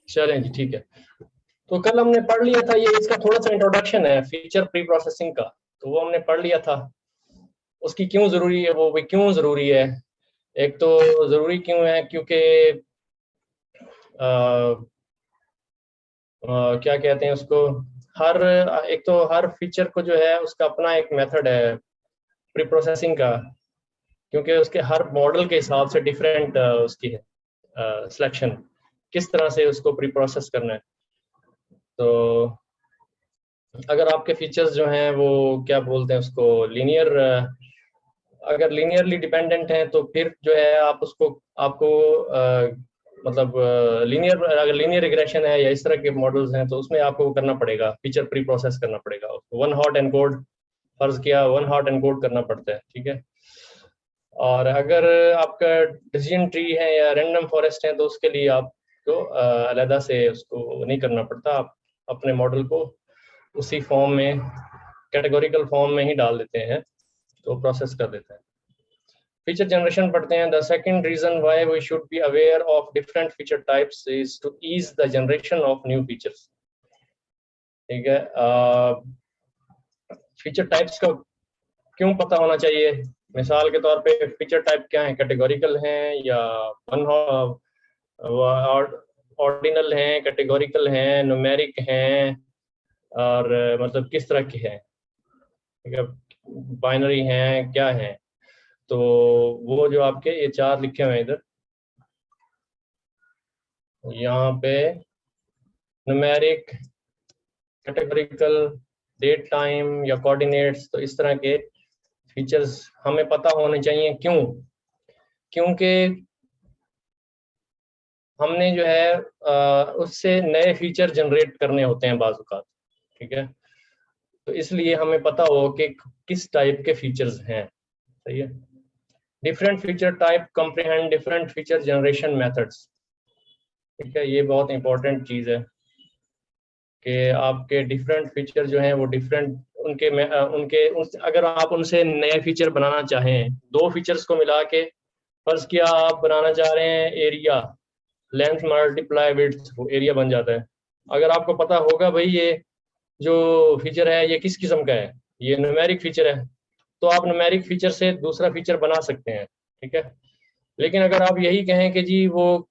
चलें जी, ठीक है। तो कल हमने पढ़ लिया था, ये इसका थोड़ा सा इंट्रोडक्शन है फीचर प्री प्रोसेसिंग का, तो वो हमने पढ़ लिया था। उसकी क्यों ज़रूरी है, वो भी क्यों ज़रूरी है। एक तो ज़रूरी क्यों है, क्योंकि क्या कहते हैं उसको, एक तो हर फीचर को जो है उसका अपना एक मेथड है प्री प्रोसेसिंग का, क्योंकि उसके हर मॉडल के हिसाब से डिफरेंट उसकी है सिलेक्शन, किस तरह से उसको प्री प्रोसेस करना है। तो अगर आपके फीचर्स जो हैं वो क्या बोलते हैं उसको लीनियर, अगर लीनियरली डिपेंडेंट हैं तो फिर जो है आप उसको आपको मतलब लीनियर, अगर लीनियर रिग्रेशन है या इस तरह के मॉडल्स हैं तो उसमें आपको करना पड़ेगा, फीचर प्री प्रोसेस करना पड़ेगा। वन हॉट एनकोड, फर्ज किया वन हॉट एनकोड करना पड़ता है, ठीक है। और अगर आपका डिसीजन ट्री है या रैंडम फॉरेस्ट है तो उसके लिए आपको अलहदा से उसको नहीं करना पड़ता, आप अपने मॉडल को उसी फॉर्म में, कैटेगोरिकल फॉर्म में ही डाल देते हैं तो प्रोसेस कर देते हैं। फीचर जनरेशन पढ़ते हैं। The second reason why we should be aware of different feature types is to ease the generation of new features, ठीक है। फीचर टाइप्स का क्यों पता होना चाहिए। मिसाल के तौर पे फीचर टाइप क्या है, कैटेगोरिकल हैं या वन ऑर्डिनल हैं, कैटेगोरिकल हैं, न्यूमेरिक हैं, और मतलब किस तरह के हैं, ठीक है, बाइनरी हैं, क्या हैं। तो वो जो आपके ये चार लिखे हुए हैं इधर, यहाँ पे न्यूमेरिक, कैटेगोरिकल, डेट टाइम या कोऑर्डिनेट्स, तो इस तरह के फीचर्स हमें पता होने चाहिए। क्यों? क्योंकि हमने जो है उससे नए फीचर जनरेट करने होते हैं बाज़ औक़ात, ठीक है। तो इसलिए हमें पता हो कि किस टाइप के फीचर्स हैं, सही है। Different feature type comprehend different feature generation methods, ठीक है। ये बहुत इंपॉर्टेंट चीज़ है कि आपके डिफरेंट फीचर जो हैं वो डिफरेंट अगर आप उनसे नए फीचर बनाना चाहें, दो फीचर्स को मिला के, फर्ज किया आप बनाना चाह रहे हैं एरिया, लेंथ मल्टीप्लाई विड्थ, वो एरिया बन जाता है। अगर आपको पता होगा भाई ये जो फीचर है ये किस किस्म का है, ये न्यूमेरिक फीचर है, तो आप न्यूमेरिक फीचर से दूसरा फीचर बना सकते हैं, ठीक है। लेकिन अगर आप यही कहें कि जी वो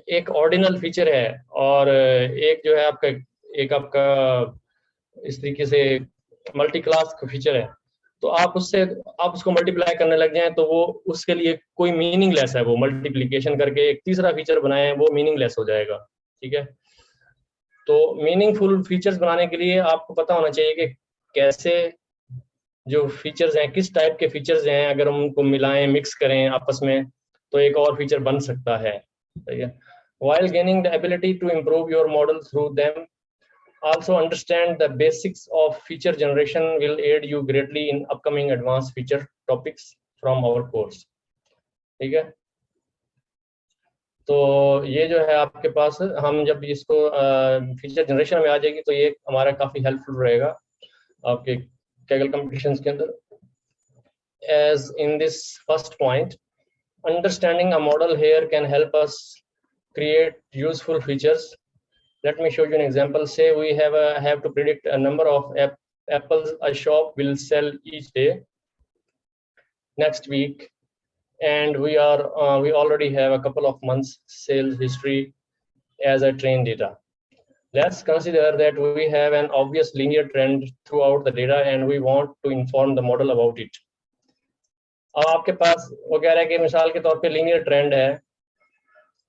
एक ऑर्डिनल फीचर है और एक जो है आपका, एक आपका इस तरीके से मल्टी क्लास का फीचर है, तो आप उसको मल्टीप्लाई करने लग जाएं तो वो उसके लिए कोई मीनिंगलेस है। वो मल्टीप्लिकेशन करके एक तीसरा फीचर बनाए, वो मीनिंगलेस हो जाएगा, ठीक है। तो मीनिंगफुल फीचर्स बनाने के लिए आपको पता होना चाहिए कि कैसे जो फीचर्स हैं, किस टाइप के फीचर्स हैं, अगर हम उनको मिलाएं, मिक्स करें आपस में तो एक और फीचर बन सकता है, ठीक है। While gaining the ability to improve your model through them, also understand the basics of feature generation will aid you greatly in upcoming advanced feature topics from our course, ठीक है। तो ये जो है आपके पास, हम जब इसको फीचर जनरेशन में आ जाएगी तो ये हमारा काफ़ी हेल्पफुल रहेगा आपके कैगल कंपटीशंस के अंदर। As in this first point, understanding a model here can help us create useful features. Let me show you an example. Say we have to predict a number of apples a shop will sell each day next week, and we already have a couple of months sales history as a train data. Let's consider that we have an obvious linear trend throughout the data and we want to inform the model about it. अब आपके पास वो कह रहा है कि मिसाल के तौर पे लीनियर ट्रेंड है,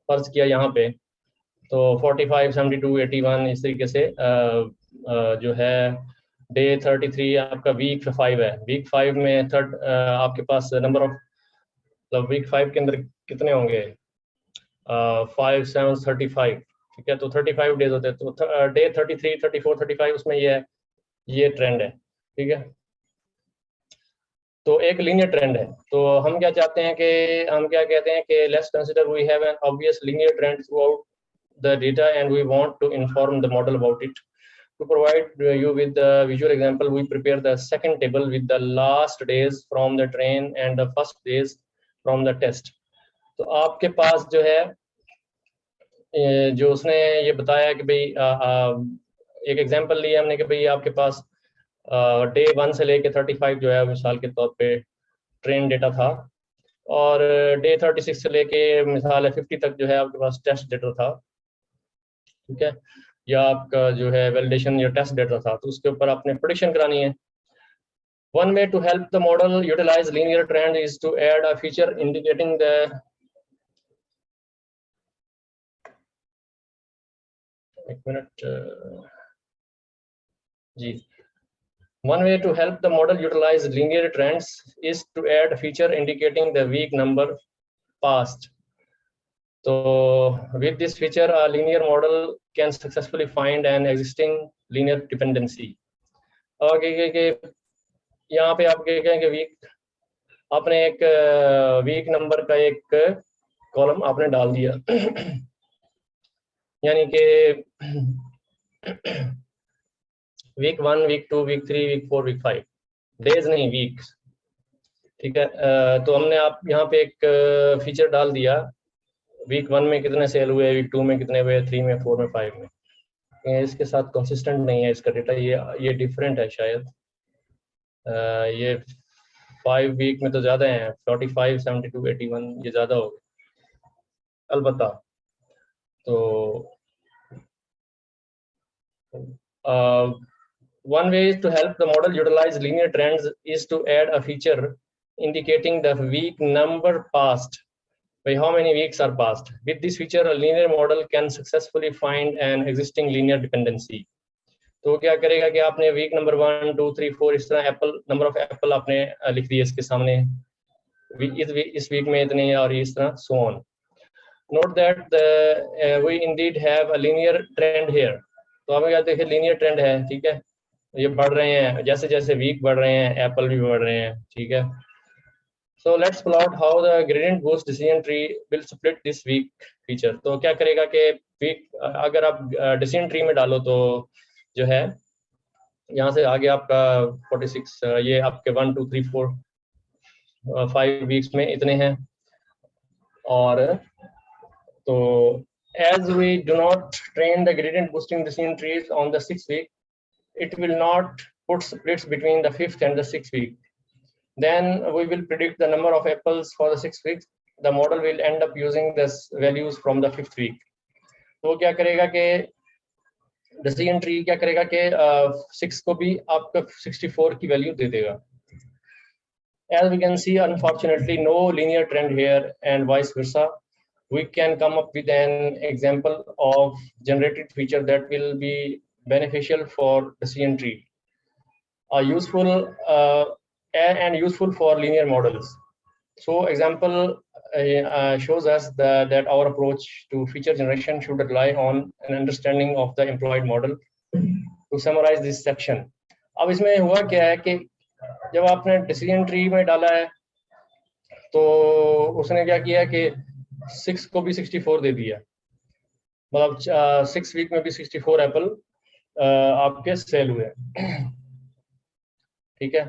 फर्ज किया यहाँ पे, तो 45, 72, 81 इस तरीके से जो है डे 33 आपका वीक 5 है। वीक 5 में आपके पास नंबर ऑफ, मतलब वीक 5 के अंदर कितने होंगे, 5, 7, 35, ठीक है। तो 35 डेज होते हैं, तो डे 33, 34, 35 उसमें ये ट्रेंड है, ठीक है। तो एक लीनियर ट्रेंड है। तो हम क्या चाहते हैं कि हम क्या कहते हैं कि let's consider we have an obvious linear trend throughout the data and we want to inform the model about it. To provide you with the visual example, we prepare the second table with the last days from the train and the first days from the test. तो आपके पास जो है जो उसने ये बताया कि भाई एक एग्जांपल लिया हमने कि भाई आपके पास डे 1 से लेके 35 जो है मिसाल के तौर पे ट्रेन डेटा था, और डे 36 से लेके मिसाल है 50 तक जो है आपके पास टेस्ट डेटा था, ठीक है, या आपका जो है वैलिडेशन या टेस्ट डेटा था, तो उसके ऊपर आपने प्रेडिक्शन करानी है। One way to help the model utilize linear trend is to add a feature indicating the One way to help the model utilize linear trends is to add a feature indicating the week number passed. So with this feature, a linear model can successfully find an existing linear dependency. और यहाँ पे आप कहें कि week, आपने एक week number का एक कॉलम आपने डाल दिया यानी कि week 1, week 2, week 3, week 4, week 5, days नहीं वीक्स, ठीक है। तो हमने आप यहाँ पे एक फीचर डाल दिया, वीक 1 में कितने सेल हुए, वीक 2 में कितने हुए, 3 में, 4 में, 5 में। इसके साथ कंसिस्टेंट नहीं है इसका डेटा, ये डिफरेंट है शायद। ये 5 वीक में तो ज़्यादा हैं, 45, 72, 81, ये ज़्यादा हो गए अलबत्ता। तो one way to help the model utilize linear trends is to add a feature indicating the week number passed, by how many weeks are passed. With this feature, a linear model can successfully find an existing linear dependency. तो क्या करेगा कि आपने week number 1, 2, 3, 4 इस तरह Apple, number of Apple आपने लिख दिए इसके सामने, इस वीक में इतने, और इस तरह so on. Note that we indeed have a linear trend here. तो हमें क्या देखिए लीनियर ट्रेंड है, ठीक है, ये बढ़ रहे हैं, जैसे जैसे वीक बढ़ रहे हैं एप्पल भी बढ़ रहे हैं, ठीक है। So let's plot how the gradient boost decision tree will split this week feature. तो क्या करेगा कि वीक, अगर आप decision tree में डालो तो जो है यहाँ से आगे आपका 46, ये आपके 1, 2, 3, 4, 5 वीक्स में इतने हैं, और तो as we do not train the gradient boosting decision trees on the 6th week, it will not put splits between the 5th and the 6th week. Then we will predict the number of apples for the 6th week. The model will end up using this values from the 5th week. तो क्या करेगा कि decision tree क्या करेगा कि 6 को भी आपका 64 की वैल्यू दे देगा। As we can see, unfortunately, no linear trend here, and vice versa. We can come up with an example of generated feature that will be beneficial for decision tree, useful and useful for linear models. So example shows us that our approach to feature generation should rely on an understanding of the employed model. To summarize this section, अब इसमें हुआ क्या है कि जब आपने decision tree में डाला है तो उसने क्या किया कि 6 को भी 64 दे दिया, मतलब 6 वीक में भी 64 एप्पल आपके सेल हुए, ठीक है।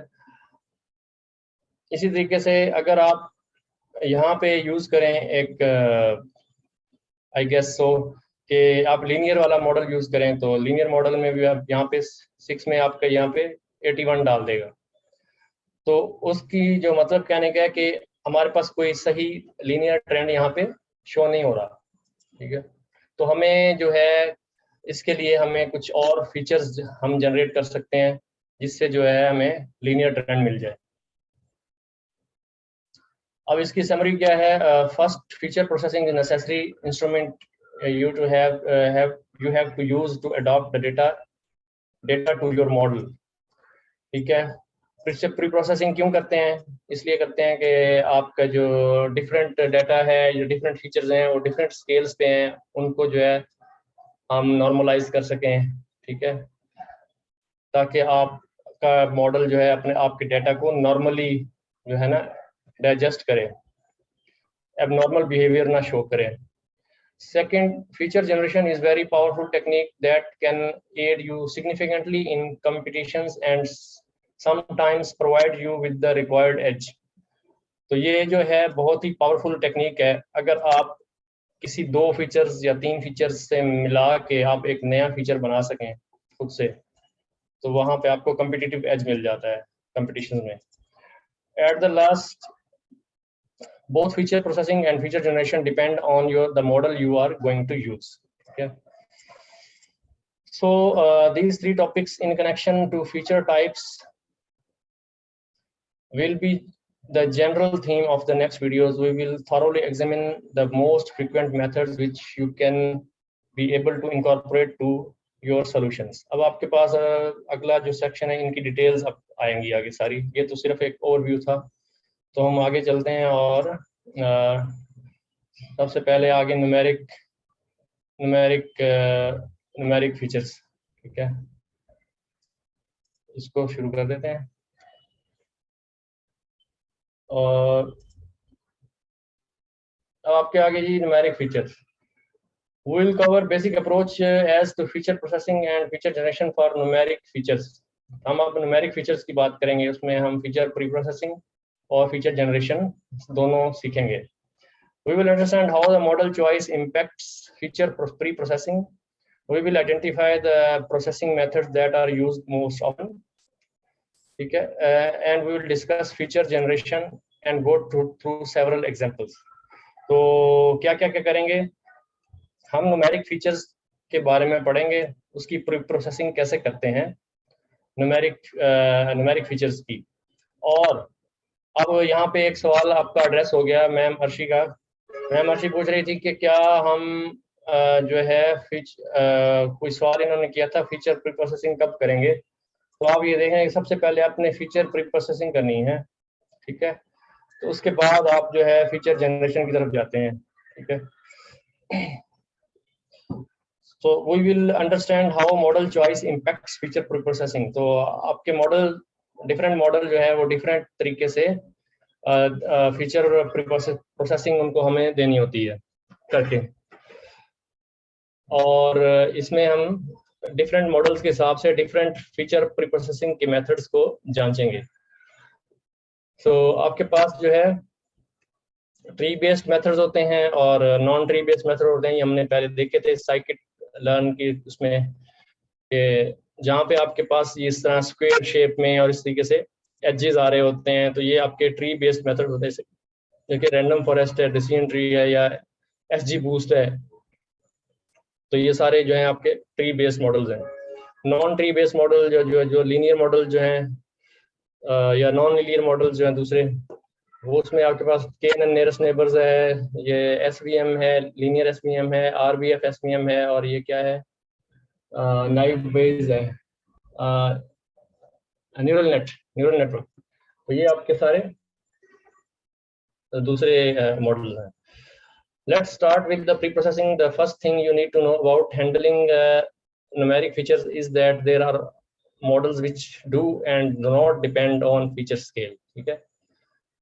इसी तरीके से अगर आप यहाँ पे यूज करें एक आई गेस सो कि आप लीनियर वाला मॉडल यूज करें, तो लीनियर मॉडल में भी आप यहाँ पे 6 में आपका यहाँ पे 81 डाल देगा। तो उसकी जो मतलब कहने का है कि हमारे पास कोई सही लीनियर ट्रेंड यहाँ पे शो नहीं हो रहा, ठीक है। तो हमें जो है इसके लिए हमें कुछ और फीचर्स हम जनरेट कर सकते हैं जिससे जो है हमें लीनियर ट्रेंड मिल जाए। अब इसकी समरी क्या है? First feature processing is necessary instrument you have to use to adopt the data to your model, ठीक है। प्री प्रोसेसिंग क्यों करते हैं? इसलिए करते हैं कि आपका जो डिफरेंट डाटा है, जो डिफरेंट फीचर्स हैं, वो डिफरेंट स्केल्स पे हैं, उनको जो है हम नॉर्मलाइज कर सकें, ठीक है, ताकि आपका मॉडल जो है अपने आपके डाटा को नॉर्मली जो है ना डाइजेस्ट करे, एबनॉर्मल बिहेवियर ना शो करे। Second, feature generation is very powerful technique that can aid you significantly in competitions and sometimes provide you with the required edge. तो ये जो है बहुत ही पावरफुल टेक्निक है। अगर आप किसी 2 फीचर्स या 3 फीचर्स से मिला के आप एक नया फीचर बना सकें खुद से, तो वहां पे आपको कम्पिटिटिव एज मिल जाता है कंपटीशन में. At the last, both feature processing and feature generation depend on the model you are going to use. Okay, so these 3 topics in connection to feature types will be the general theme of the next videos. We will thoroughly examine the most frequent methods which you can be able to incorporate to your solutions. अब आपके पास अगला जो section है, इनकी details अब आएंगी आगे सारी. ये तो सिर्फ एक ओवरव्यू था, तो हम आगे चलते हैं. और सबसे पहले आगे न्यूमेरिक फीचर्स. ठीक है, इसको शुरू कर देते हैं. और अब आपके आगे जी numeric features. We will cover basic approach as to feature processing and feature generation for numeric features. हम अब न्यूमेरिक फीचर्स की बात करेंगे. उसमें हम फीचर प्री प्रोसेसिंग और फीचर जनरेशन दोनों सीखेंगे. We will understand how the model choice impacts feature pre-processing. We will identify the processing methods that are used most often. ठीक है, and we will discuss feature generation and go through several examples. तो क्या करेंगे हम? Numeric features के बारे में पढ़ेंगे, उसकी प्री प्रोसेसिंग कैसे करते हैं न्यूमेरिक फीचर्स की. और अब यहाँ पे एक सवाल आपका एड्रेस हो गया मैम अर्शी का. मैम अर्शी पूछ रही थी कि क्या हम जो है कोई सवाल इन्होंने किया था, फीचर प्री प्रोसेसिंग कब करेंगे. तो आप ये देखें, सबसे पहले आपने फीचर प्री प्रोसेसिंग करनी है. ठीक है, तो उसके बाद आप जो है फीचर जनरेशन की तरफ जाते हैं. ठीक है, तो we will understand how model choice impacts feature pre processing. तो आपके डिफरेंट मॉडल जो है वो डिफरेंट तरीके से फीचर प्री प्रोसेसिंग उनको हमें देनी होती है करके. और इसमें हम डिफरेंट मॉडल्स के हिसाब से डिफरेंट फीचर प्री प्रोसेसिंग के मेथड्स को जांचेंगे. तो आपके पास जो है ट्री बेस्ड मेथड्स होते हैं और नॉन ट्री बेस्ड मेथड होते हैं. ये हमने पहले देखे थे साइकिट लर्न की उसमें, जहाँ पे आपके पास इस तरह स्क्वायर शेप में और इस तरीके से एजेस आ रहे होते हैं, तो ये आपके ट्री बेस्ड मेथड होते हैं. जैसे रैंडम फॉरेस्ट है, डिसीजन ट्री है, या एसजी बूस्ट है. तो ये सारे जो हैं आपके ट्री बेस्ड मॉडल्स हैं. नॉन ट्री बेस्ड मॉडल जो लीनियर मॉडल जो हैं या नॉन लीनियर मॉडल जो हैं दूसरे, वो उसमें आपके पास KNN नियरेस्ट नेबर्स है, ये SVM है, लीनियर SVM है, RBF SVM है, और ये क्या है नाइव बेस्ड है न्यूरल नेटवर्क. तो ये आपके सारे दूसरे मॉडल्स हैं. Let's start with the pre-processing. The first thing you need to know about handling numeric features is that there are models which do and do not depend on feature scale. ठीक है,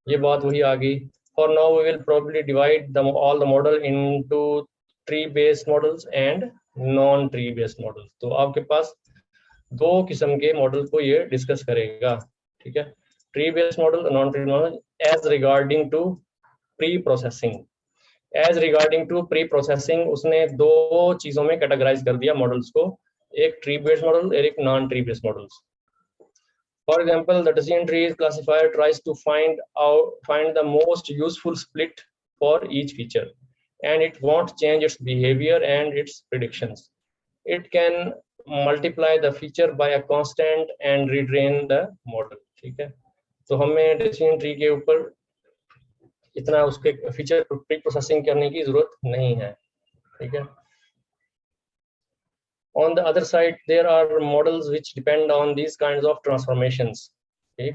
ये बात वही आ गई. For now we will probably divide all the model into tree based models and non tree based models. तो आपके पास 2 किस्म के मॉडल को ये डिस्कस करेगा. ठीक है, tree based model, non tree model. As regarding to preprocessing उसने 2 चीजों में कैटेगराइज कर दिया मॉडल्स को, एक ट्री बेस्ड मॉडल और एक non tree based models. For example, the decision tree classifier tries to find the most useful split for each feature, and it won't change its behavior and its predictions. It can multiply the feature by a constant and retrain the model. ठीक है, तो हमें decision tree के ऊपर इतना उसके feature pre processing करने की जरूरत नहीं है. ठीक है. On the other side, there are models which depend on these kinds of transformations. Okay.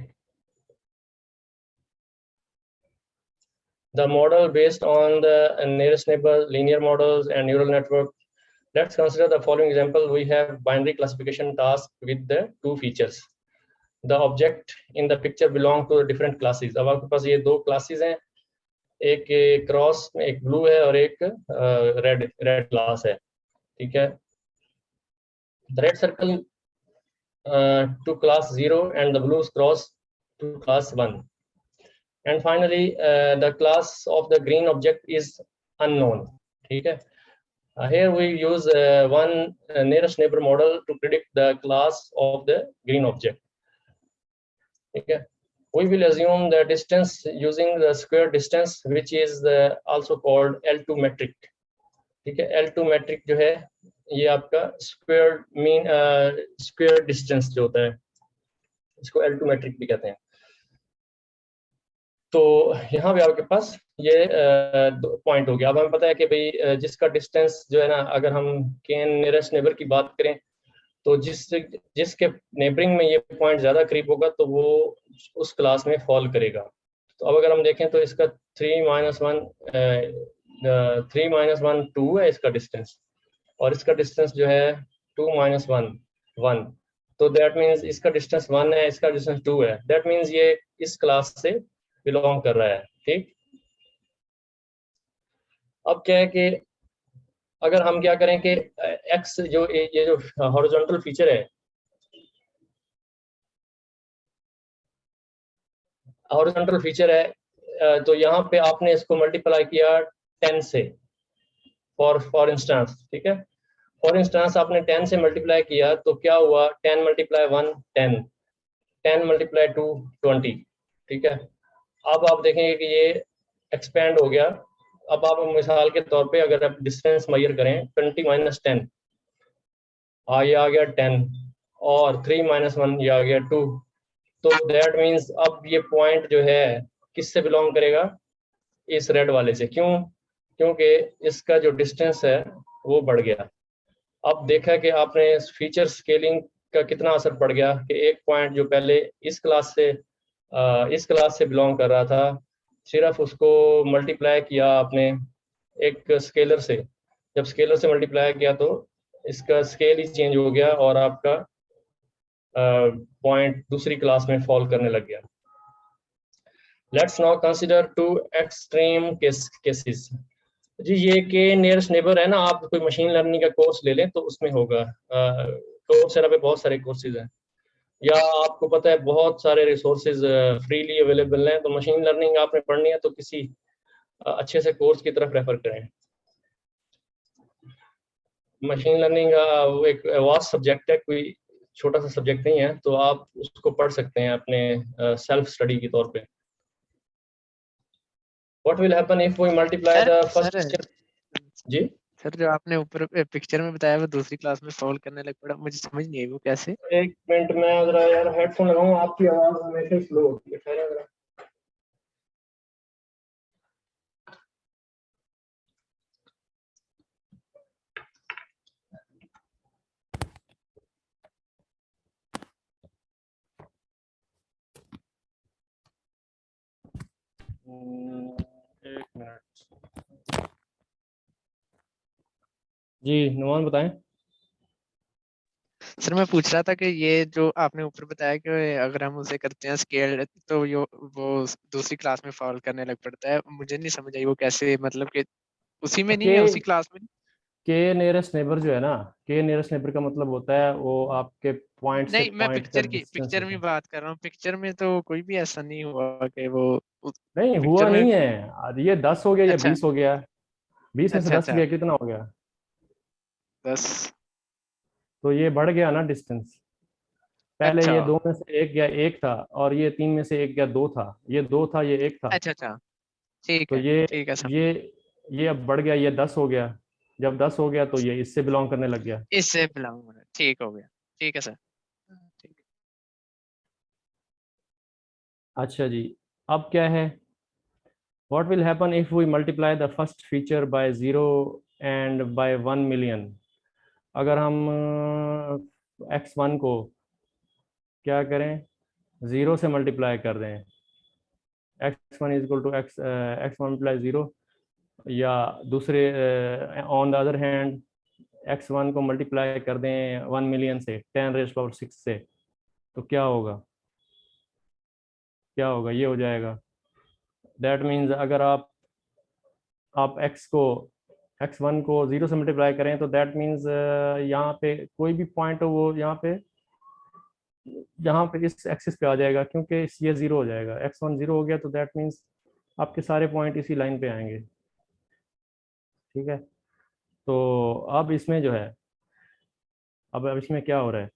The model based on the nearest neighbor, linear models, and neural network. Let's consider the following example. We have binary classification task with the 2 features. The object in the picture belong to different classes. अब आपके पास ये 2 classes हैं, एक cross में एक blue है और एक रेड क्लास है. ठीक है, the red circle to class 0 and the blue cross to class 1, and finally the class of the green object is unknown. ठीक है। Here we use one nearest neighbor model to predict the class of the green object. ठीक है। We will assume the distance using the square distance, which is also called L2 metric. ठीक है। L2 metric जो है ये आपका square distance जो होता है, इसको L2 metric भी कहते हैं। तो यहाँ पे आपके पास ये पॉइंट हो गया। अब हमें पता है कि भाई जिसका डिस्टेंस जो है ना, अगर हम के नियरेस्ट नेबर की बात करें तो जिसके नेबरिंग में ये पॉइंट ज्यादा करीब होगा तो वो उस क्लास में फॉल करेगा। तो अब अगर हम देखें तो इसका 3 - 1 2 है इसका डिस्टेंस, और इसका डिस्टेंस जो है 2 - 1 1। तो दैट मीन्स इसका डिस्टेंस 1 है, इसका डिस्टेंस 2 है। दैट मीन्स ये इस क्लास से बिलोंग कर रहा है। ठीक। अब क्या है कि अगर हम क्या करें कि एक्स जो ये जो हॉरिजॉन्टल फीचर है, हॉरिजॉन्टल फीचर है, तो यहाँ पे आपने इसको मल्टीप्लाई किया 10 से फॉर इंस्टेंस। ठीक है। फॉर इंस्टेंस आपने 10 से मल्टीप्लाई किया तो क्या हुआ, 10 × 1 10, 10 × 2 20। ठीक है। अब आप देखेंगे कि ये एक्सपेंड हो गया। अब आप मिसाल के तौर पे अगर आप डिस्टेंस मेजर करें 20 - 10, ये आ गया 10, और 3 - 1 ये आ गया 2। तो दैट मीन्स अब ये पॉइंट जो है किससे बिलोंग करेगा, इस रेड वाले से। क्यों? क्योंकि इसका जो डिस्टेंस है वो बढ़ गया। अब देखा कि आपने फीचर स्केलिंग का कितना असर पड़ गया कि एक पॉइंट जो पहले इस क्लास से बिलोंग कर रहा था, सिर्फ उसको मल्टीप्लाई किया आपने एक स्केलर से। जब स्केलर से मल्टीप्लाई किया तो इसका स्केल ही चेंज हो गया और आपका पॉइंट दूसरी क्लास में फॉल करने लग गया। Let's now consider 2 extreme cases. जी ये के नियरेस्ट नेबर है ना, आप कोई मशीन लर्निंग का कोर्स ले लें तो उसमें होगा। कोर्सेरा पे बहुत सारे कोर्सेज हैं, या आपको पता है बहुत सारे रिसोर्सेज फ्रीली अवेलेबल हैं। तो मशीन लर्निंग आपने पढ़नी है तो किसी अच्छे से कोर्स की तरफ रेफर करें। मशीन लर्निंग वो एक वास्ट सब्जेक्ट है, कोई छोटा सा सब्जेक्ट नहीं है, तो आप उसको पढ़ सकते हैं अपने सेल्फ स्टडी के तौर पे। What will happen if we multiply the first picture? जी सर जो आपने ऊपर पिक्चर में बताया वो दूसरी क्लास में सॉल्व करने लग पड़ा, मुझे समझ नहीं आई वो कैसे। एक मिनट में जरा यार हेडफोन लगाऊं, आपकी आवाज हमेशा स्लो होती है। ठहरे जरा। एक मिनट जी, नुमान बताएं। सर मैं पूछ रहा था कि ये जो आपने ऊपर बताया कि अगर हम उसे करते हैं स्केल तो वो दूसरी क्लास में फॉल करने लग पड़ता है, मुझे नहीं समझ आई वो कैसे, मतलब कि उसी में नहीं है, उसी क्लास में। के नियरेस्ट नेबर जो है ना, के नियरेस्ट नेबर का मतलब होता है वो आपके पॉइंट से नहीं, मैं पॉइंट का डिस्टेंस पिक्चर होता में है। बात कर रहा हूँ। पिक्चर में तो कोई भी ऐसा नहीं हुआ कि वो नहीं हुआ पिक्चर में। नहीं है, ये 10 हो गया या अच्छा 20 हो गया। 20 में से अच्छा 10 अच्छा। गया, कितना हो गया? 10। तो ये बढ़ गया ना डिस्टेंस। पहले अच्छा ये 2 में से 1 गया, 1 था, और ये 3 में से 1 गया, 2 था। ये 2 था, ये 1 था। अच्छा अच्छा। ठीक तो है ये ठीक है सर। ये ये अब बढ़ गया, ये 10 हो गया। जब 10 हो गया तो ये इससे बिलोंग करने लग गया। इससे बिलोंग हो रहा है, ठीक हो गया। ठीक है सर। ठीक है। अच्छा जी, अब क्या है, what will happen if we multiply the first feature by 0 and by 1 million? अगर हम x1 को क्या करें, 0 से मल्टीप्लाई कर दें, x1 इक्वल टू x1 + 0, या दूसरे on the other hand x1 को मल्टीप्लाई कर दें 1 मिलियन से 10⁻6 से, तो क्या होगा? क्या होगा? ये हो जाएगा। दैट मीन्स अगर आप x1 को 0 से मल्टीप्लाई करें तो दैट मीन्स यहाँ पे कोई भी पॉइंट हो वो यहाँ पे इस एक्सिस पे आ जाएगा, क्योंकि ये 0 हो जाएगा। x1 0 हो गया तो दैट मीन्स आपके सारे पॉइंट इसी लाइन पे आएंगे। ठीक है। तो अब इसमें जो है, अब इसमें क्या हो रहा है,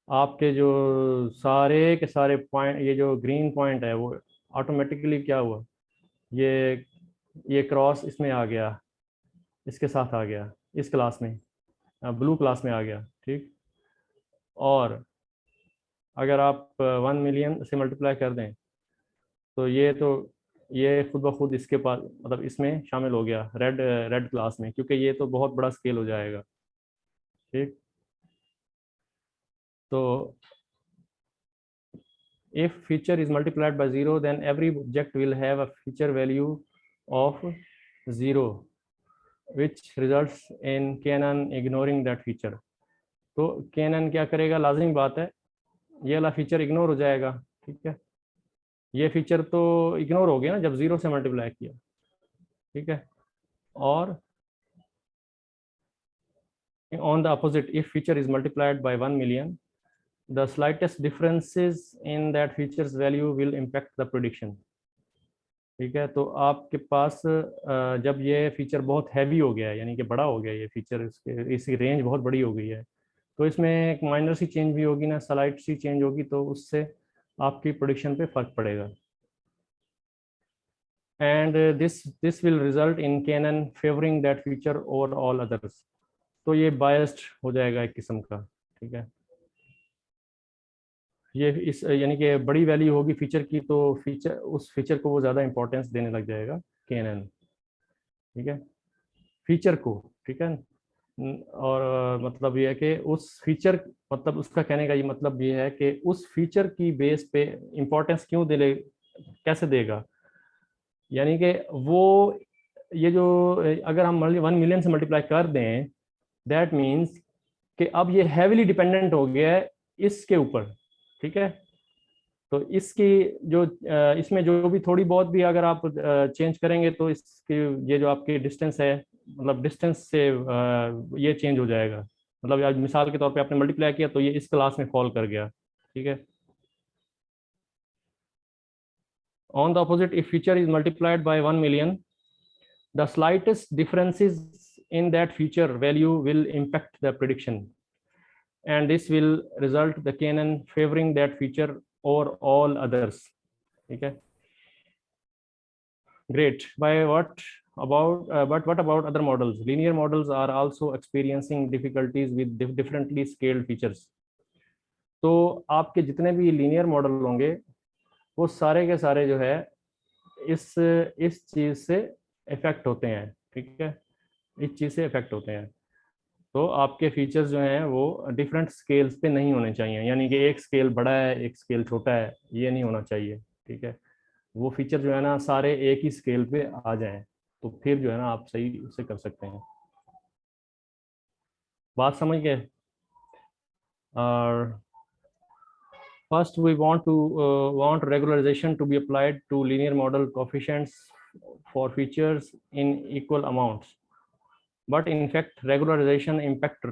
आपके जो सारे के सारे पॉइंट, ये जो ग्रीन पॉइंट है वो ऑटोमेटिकली क्या हुआ, ये क्रॉस इसमें आ गया, इसके साथ आ गया, इस क्लास में, ब्लू क्लास में आ गया, ठीक। और अगर आप 1 मिलियन से मल्टीप्लाई कर दें तो ये खुद ब खुद इसके पास, मतलब इसमें शामिल हो गया रेड क्लास में, क्योंकि ये तो बहुत बड़ा स्केल हो जाएगा, ठीक। तो if feature is multiplied by 0 then every object will have a feature value of 0 which results in Canon ignoring that feature। तो Canon क्या करेगा, लाजिमी बात है ये वाला फीचर इग्नोर हो जाएगा, ठीक है। ये फीचर तो इग्नोर हो गया ना जब 0 से मल्टीप्लाई किया, ठीक है। और on the opposite, if feature is multiplied by 1 million, the slightest differences in that feature's value will impact the prediction, ठीक है। तो आपके पास जब ये फीचर बहुत हैवी हो गया है, यानी कि बड़ा हो गया ये फीचर, इसकी रेंज बहुत बड़ी हो गई है, तो इसमें एक माइनर सी चेंज भी होगी ना, स्लाइट सी चेंज होगी, तो उससे आपकी प्रेडिक्शन पे फर्क पड़ेगा। And this will result in cannon favouring that feature over all others. तो ये बायस्ड हो जाएगा एक किस्म का, ठीक है। ये इस यानी कि बड़ी वैल्यू होगी फीचर की, तो उस फीचर को वो ज़्यादा इंपॉर्टेंस देने लग जाएगा कैनन, ठीक है, फीचर को, ठीक है। और मतलब ये है कि उस फीचर, मतलब उसका कहने का ये मतलब ये है कि उस फीचर की बेस पे इंपॉर्टेंस क्यों दे, कैसे देगा, यानी कि वो ये जो अगर हम 1 मिलियन से मल्टीप्लाई कर दें, दैट मीन्स कि अब ये हैविली डिपेंडेंट हो गया है इसके ऊपर, ठीक है। तो इसकी जो इसमें जो भी थोड़ी बहुत भी अगर आप चेंज करेंगे तो इसकी ये जो आपकी डिस्टेंस है, मतलब डिस्टेंस से ये चेंज हो जाएगा। मतलब आज मिसाल के तौर पे आपने मल्टीप्लाई किया तो ये इस क्लास में फॉल कर गया, ठीक है। On the opposite, if feature is multiplied by 1 million, the slightest differences in that feature value will impact the prediction, and this will result the Canon favoring that feature over all others, ठीक है। Great. But what about other models? Linear models are also experiencing difficulties with differently scaled features. तो आपके जितने भी linear model होंगे वो सारे के सारे जो है इस चीज से इफेक्ट होते हैं, ठीक है, इस चीज से इफेक्ट होते हैं। तो आपके फीचर्स जो हैं वो डिफरेंट स्केल्स पे नहीं होने चाहिए, यानी कि एक स्केल बड़ा है एक स्केल छोटा है, ये नहीं होना चाहिए, ठीक है। वो फीचर जो है ना सारे एक ही स्केल पे आ जाएं, तो फिर जो है ना आप सही उसे कर सकते हैं। बात समझ गए? और first we want regularization to be applied to linear model coefficients for features in equal amounts, but in fact regularization impact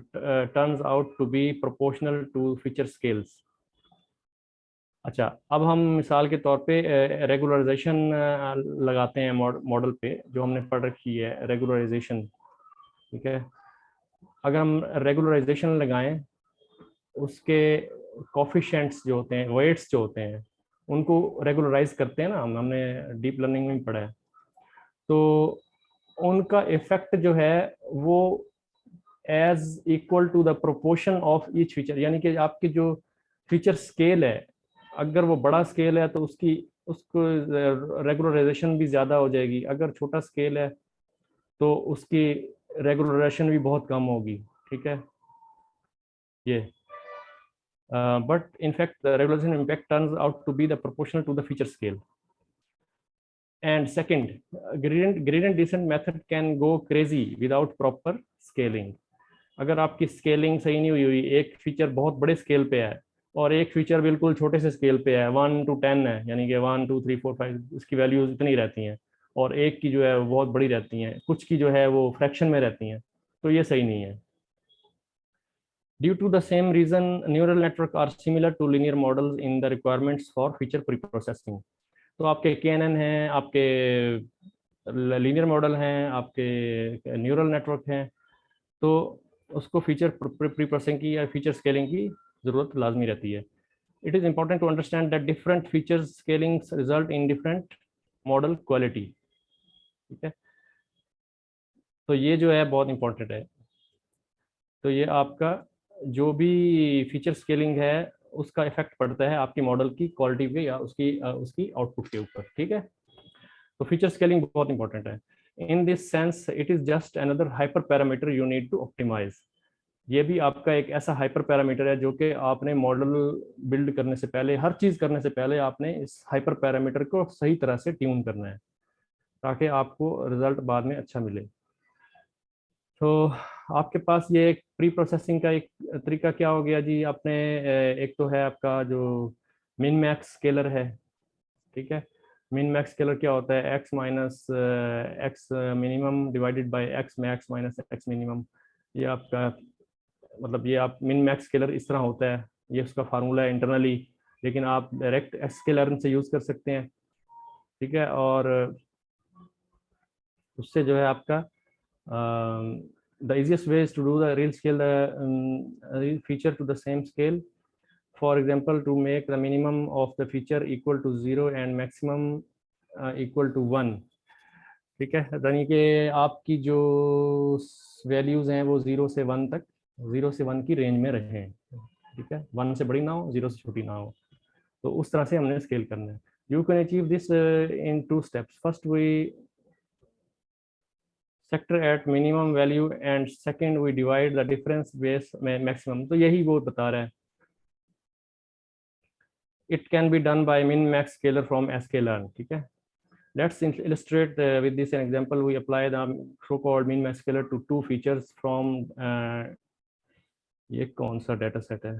turns out to be proportional to feature scales। अच्छा, अब हम मिसाल के तौर पे रेगुलराइजेशन लगाते हैं मॉडल पे, जो हमने पढ़ रखी है रेगुलराइजेशन, ठीक है। अगर हम रेगुलराइजेशन लगाएं, उसके कोफिशिएंट्स जो होते हैं, वेट्स जो होते हैं, उनको रेगुलराइज करते हैं ना, हमने डीप लर्निंग में पढ़ा है, तो उनका इफेक्ट जो है वो as equal to the proportion of each feature, यानी कि आपकी जो फीचर स्केल है, अगर वो बड़ा स्केल है तो उसको रेगुलराइजेशन भी ज़्यादा हो जाएगी, अगर छोटा स्केल है तो उसकी रेगुलराइजेशन भी बहुत कम होगी, ठीक है। ये but in fact the regularization impact turns out to be the proportional to the feature scale। And second, gradient descent method can go crazy without proper scaling। अगर आपकी स्केलिंग सही नहीं हुई, एक फीचर बहुत बड़े स्केल पे है और एक फीचर बिल्कुल छोटे से स्केल पे है, 1 to 10 है, यानी कि 1 2 3 4 5 इसकी वैल्यूज इतनी रहती हैं, और एक की जो है वो बहुत बड़ी रहती हैं, कुछ की जो है वो फ्रैक्शन में रहती हैं, तो ये सही नहीं है। Due to the same reason, neural network are similar to linear models in the requirements for feature preprocessing। तो आपके KNN हैं, आपके लीनियर मॉडल हैं, आपके न्यूरल नेटवर्क हैं, तो उसको फीचर प्री प्रोसेसिंग की या फीचर स्केलिंग की ज़रूरत लाजमी रहती है। It is important to understand that different feature scaling result in different model quality. ठीक है, तो ये जो है बहुत इंपॉर्टेंट है। तो ये आपका जो भी फीचर स्केलिंग है उसका इफेक्ट पड़ता है आपकी मॉडल की क्वालिटी पे या उसकी आउटपुट के ऊपर। ठीक है, तो फीचर स्केलिंग बहुत इंपॉर्टेंट है। In this sense it is just another hyperparameter you need to optimise. ये भी आपका एक ऐसा हाइपर पैरामीटर है जो कि आपने मॉडल बिल्ड करने से पहले, हर चीज करने से पहले आपने इस हाइपर पैरामीटर को सही तरह से ट्यून करना है ताकि आपको रिजल्ट बाद में अच्छा मिले। तो आपके पास ये एक प्री प्रोसेसिंग का एक तरीका क्या हो गया जी, आपने एक तो है आपका जो मिन मैक्स स्केलर है। ठीक है, मिन मैक्स स्केलर क्या होता है, x minus x minimum divided by x max minus x minimum. ये आपका मतलब ये आप मिन मैक्स स्केलर इस तरह होता है, ये उसका फार्मूला है इंटरनली, लेकिन आप डायरेक्ट स्केलर से यूज कर सकते हैं। ठीक है, और उससे जो है आपका the easiest way is to do the real scale the real feature to the same scale. For example, to make the minimum of the feature equal to 0 and maximum equal to 1. ठीक है, यानी कि आपकी जो values हैं वो 0 से 1 तक, 0 से 1 की रेंज में रहें। ठीक है, 1 से बड़ी ना हो, 0 से छोटी ना हो, तो उस तरह से हमने स्केल करना है। You can achieve this in 2 steps. First we sector at minimum value and second we divide the difference base maximum. तो यही वो बता रहा है, it can be done by min max scalar from sklearn. ठीक है, let's illustrate with this an example. We apply the so called min max scalar to 2 features from ये कौन सा डेटा सेट है,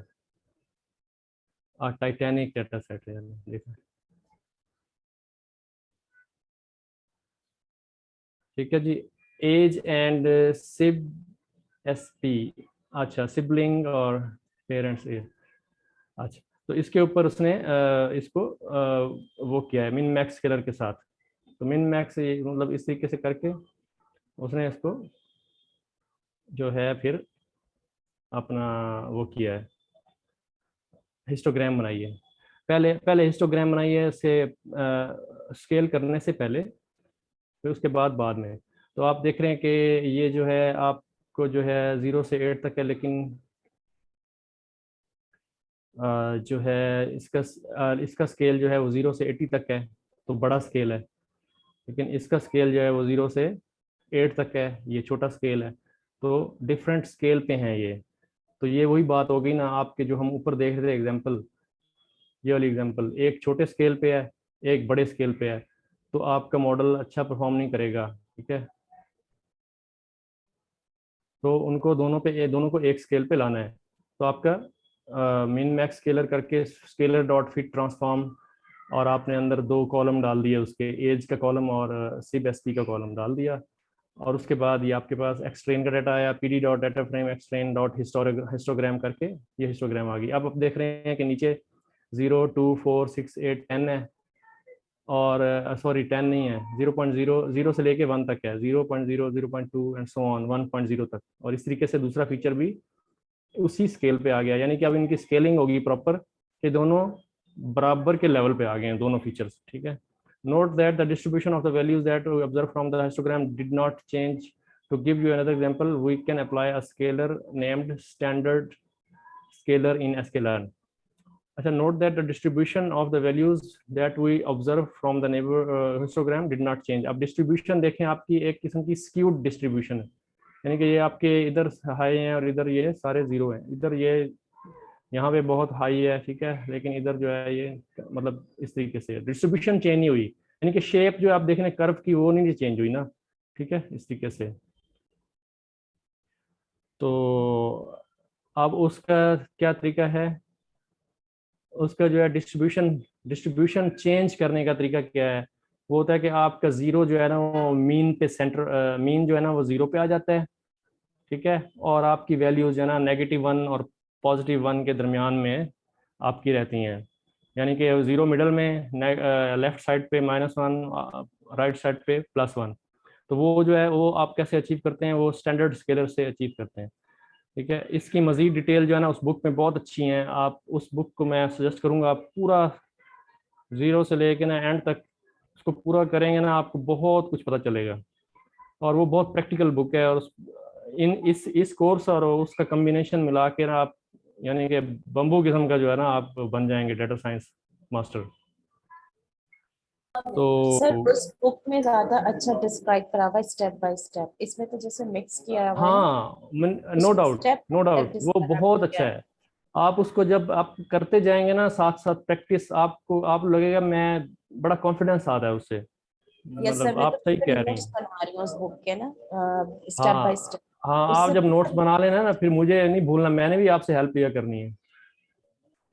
टाइटैनिक डेटा सेट है। देखो, ठीक है जी, एज एंड सिब एसपी, अच्छा सिबलिंग और पेरेंट्स एज। अच्छा, तो इसके ऊपर उसने इसको वो किया है मिन मैक्स स्केलर के साथ। तो मिन मैक्स मतलब इस तरीके से करके उसने इसको जो है फिर अपना वो किया है, हिस्टोग्राम बनाई है। पहले हिस्टोग्राम बनाई है इससे स्केल करने से पहले, फिर उसके बाद में। तो आप देख रहे हैं कि ये जो है आपको जो है 0 से 8 तक है, लेकिन जो है इसका स्केल जो है वो 0 से 80 तक है, तो बड़ा स्केल है। लेकिन इसका स्केल जो है वो 0 से 8 तक है, ये छोटा स्केल है। तो डिफरेंट स्केल पे हैं ये। तो ये वही बात हो गई ना, आपके जो हम ऊपर देख रहे थे एग्जांपल, ये वाली एग्जांपल एक छोटे स्केल पे है, एक बड़े स्केल पे है, तो आपका मॉडल अच्छा परफॉर्म नहीं करेगा। ठीक है, तो उनको दोनों को एक स्केल पे लाना है। तो आपका मिन मैक्स स्केलर करके स्केलर डॉट फिट ट्रांसफॉर्म, और आपने अंदर 2 कॉलम डाल दिए, उसके एज का कॉलम और सिब एसपी का कॉलम डाल दिया। और उसके बाद ये आपके पास एक्सट्रेन का डाटा आया, PD dot data frame एक्सट्रेन dot histogram करके ये हिस्टोग्राम आ गई। अब आप देख रहे हैं कि नीचे 0, 2, 4, 6, 8, 10 है, और सॉरी 10 नहीं है, 0.0 से लेके 1 तक है, 0.0, 0.2 एंड सो ऑन 1.0 तक। और इस तरीके से दूसरा फीचर भी उसी स्केल पे आ गया, यानी कि अब इनकी स्केलिंग होगी प्रॉपर कि दोनों बराबर के लेवल पे आ गए हैं दोनों फीचर्स। ठीक है, note that the distribution of the values that we observe from the histogram did not change. To give you another example, we can apply a scalar named standard scalar in sklearn. अच्छा, note that the distribution of the values that we observe from the neighbor histogram did not change. अब distribution देखें, आपकी एक किस्म की skewed distribution है, यानी कि ये आपके इधर हाई हैं और इधर ये सारे जीरो हैं, इधर ये यहाँ पे बहुत हाई है। ठीक है, लेकिन इधर जो है ये मतलब इस तरीके से डिस्ट्रीब्यूशन चेंज नहीं हुई, यानी कि शेप जो आप देख रहे हैं कर्व की वो नहीं चेंज हुई ना। ठीक है, इस तरीके से। तो अब उसका क्या तरीका है, उसका जो है डिस्ट्रीब्यूशन चेंज करने का तरीका क्या है, वो होता है कि आपका जीरो जो है ना वो मीन पे सेंटर, मीन जो है ना वो 0 पे आ जाता है। ठीक है, और आपकी वैल्यूज जो है ना -1 और +1 के दरमियान में आपकी रहती हैं, यानी कि 0 मिडल में, लेफ्ट साइड पे -1, राइट साइड पे +1। तो वो जो है वो आप कैसे अचीव करते हैं, वो स्टैंडर्ड स्केलर से अचीव करते हैं। ठीक है, इसकी मजीद डिटेल जो है ना उस बुक में बहुत अच्छी हैं, आप उस बुक को मैं सजेस्ट करूंगा, आप पूरा 0 से लेके ना एंड तक उसको पूरा करेंगे ना, आपको बहुत कुछ पता चलेगा। और वो बहुत प्रैक्टिकल बुक है, और इस कोर्स और उसका कम्बिनेशन मिला के ना आप यानी कि बम्बू किस्म का जो है ना आप बन जाएंगे डेटा साइंस मास्टर। तो सर उस बुक में ज्यादा अच्छा डिस्क्राइब करा हुआ है स्टेप बाय स्टेप, इसमें तो जैसे मिक्स किया हुआ है ना, हाँ, no doubt, step no doubt, वो बहुत अच्छा है। आप उसको जब आप करते जाएंगे ना साथ साथ प्रैक्टिस, आपको लगेगा मैं बड़ा कॉन्फिडेंस आता है उससे। यस सर, मतलब मैं आप सही कह रही नोट्स हैं। बना रही हूँ उस बुक के ना, स्टेप हाँ बाय स्टेप। हाँ, आप जब नोट्स बना लेना ना फिर मुझे नहीं भूलना, मैंने भी आपसे हेल्प लिया करनी है।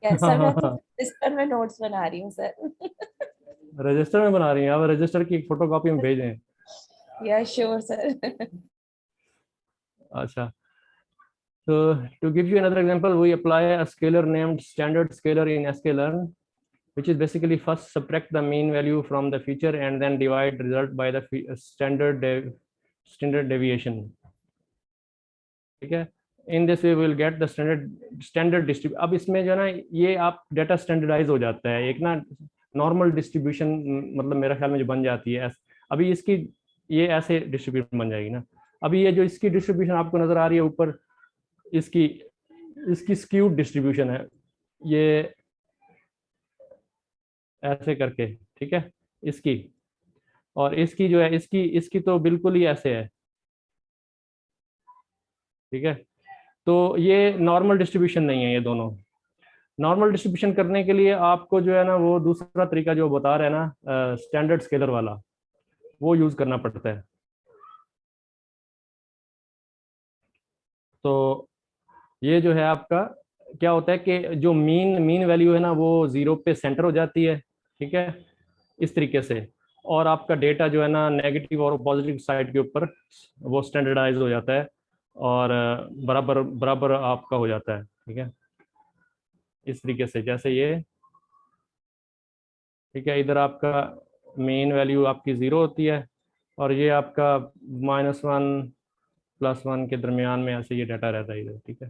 यस सर, मैं तो इस पर मैं नोट्स बना रही हूँ सर। रजिस्टर में बना रही हैं आप? रजिस्टर की एक फोटोकॉपी में भेजें। Yes sure sir. अच्छा, so to give you another example, we apply a scalar named standard scalar in sklearn, which is basically first subtract the mean value from the feature and then divide result by the standard deviation. ठीक है, in this way will get the standard distribution. अब इसमें जो है ना ये आप data standardise हो जाता है, एक ना नॉर्मल डिस्ट्रीब्यूशन मतलब मेरे ख्याल में जो बन जाती है। अभी इसकी ये ऐसे डिस्ट्रीब्यूशन बन जाएगी ना। अभी ये जो इसकी डिस्ट्रीब्यूशन आपको नजर आ रही है ऊपर, इसकी इसकी स्क्यूड डिस्ट्रीब्यूशन है ये ऐसे करके, ठीक है इसकी, और इसकी जो है इसकी इसकी तो बिल्कुल ही ऐसे है। ठीक है, तो ये नॉर्मल डिस्ट्रीब्यूशन नहीं है ये दोनों। नॉर्मल डिस्ट्रीब्यूशन करने के लिए आपको जो है ना वो दूसरा तरीका जो बता रहे हैं ना स्टैंडर्ड स्केलर वाला, वो यूज करना पड़ता है। तो ये जो है आपका क्या होता है कि जो मीन वैल्यू है ना वो 0 पे सेंटर हो जाती है। ठीक है, इस तरीके से, और आपका डेटा जो है ना नेगेटिव और पॉजिटिव साइड के ऊपर वो स्टैंडर्डाइज हो जाता है, और बराबर बराबर आपका हो जाता है। ठीक है, इस तरीके से जैसे ये, ठीक है, इधर आपका मेन वैल्यू आपकी 0 होती है, और ये आपका -1 +1 के दरमियान में ऐसे ये डाटा रहता है इधर। ठीक है,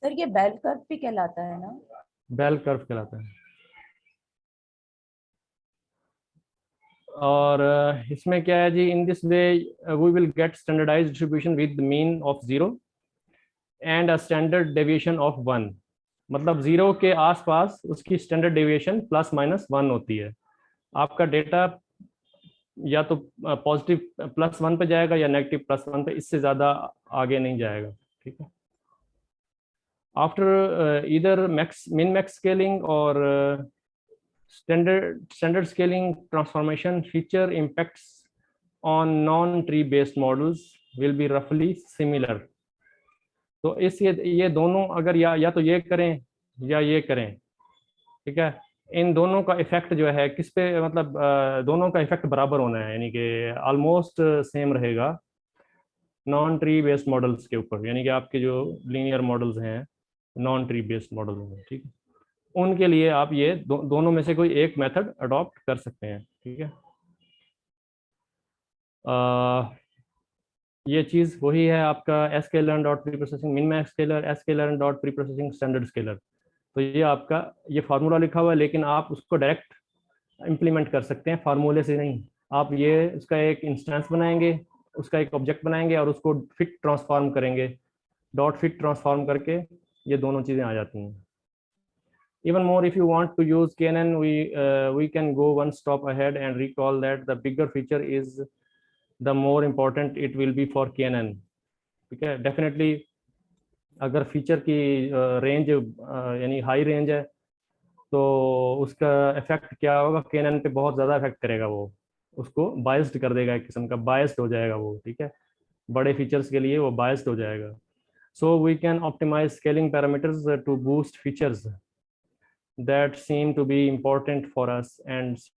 सर ये बेल कर्व भी कहलाता है ना? बेल कर्व कहलाता है। और इसमें क्या है जी, in this way we will get standardised distribution with mean of 0 and a standard deviation of 1। मतलब 0 के आसपास उसकी स्टैंडर्ड डेविएशन ±1 होती है। आपका डेटा या तो पॉजिटिव +1 पे जाएगा या नेगेटिव +1 पे, इससे ज़्यादा आगे नहीं जाएगा। ठीक है, आफ्टर इधर min max स्केलिंग और standard scaling transformation feature impacts on non-tree based models will be roughly similar। तो इस ये दोनों अगर या तो ये करें या ये करें, ठीक है, इन दोनों का इफेक्ट जो है किस पे, मतलब दोनों का इफेक्ट बराबर होना है, यानी कि ऑलमोस्ट सेम रहेगा नॉन ट्री बेस्ड मॉडल्स के ऊपर, यानी कि आपके जो लीनियर मॉडल्स हैं नॉन ट्री बेस्ड मॉडल हैं। ठीक है, उनके लिए आप ये दोनों में से कोई एक मेथड अडॉप्ट कर सकते हैं। ठीक है, ये चीज़ वही है आपका sklearn dot pre processing min max scalar, sklearn dot pre processing standard scaler. तो ये आपका ये फार्मूला लिखा हुआ है, लेकिन आप उसको डायरेक्ट इम्प्लीमेंट कर सकते हैं फार्मूले से नहीं। आप ये उसका एक इंस्टेंस बनाएंगे, उसका एक ऑब्जेक्ट बनाएंगे और उसको फिट ट्रांसफॉर्म करेंगे, डॉट फिट ट्रांसफॉर्म करके ये दोनों चीज़ें आ जाती हैं। Even more, if you want to use KNN, we can go one step ahead and recall that the bigger feature is the more important it will be for KNN। ठीक है, definitely अगर feature की range यानी high range है तो उसका effect क्या होगा, KNN पे बहुत ज़्यादा इफेक्ट करेगा, वो उसको बायस्ड कर देगा, एक किस्म का बायस्ड हो जाएगा वो। ठीक है, बड़े फीचर्स के लिए वो बायस्ड हो जाएगा। So we can optimise scaling parameters to boost features that seem to be important for us and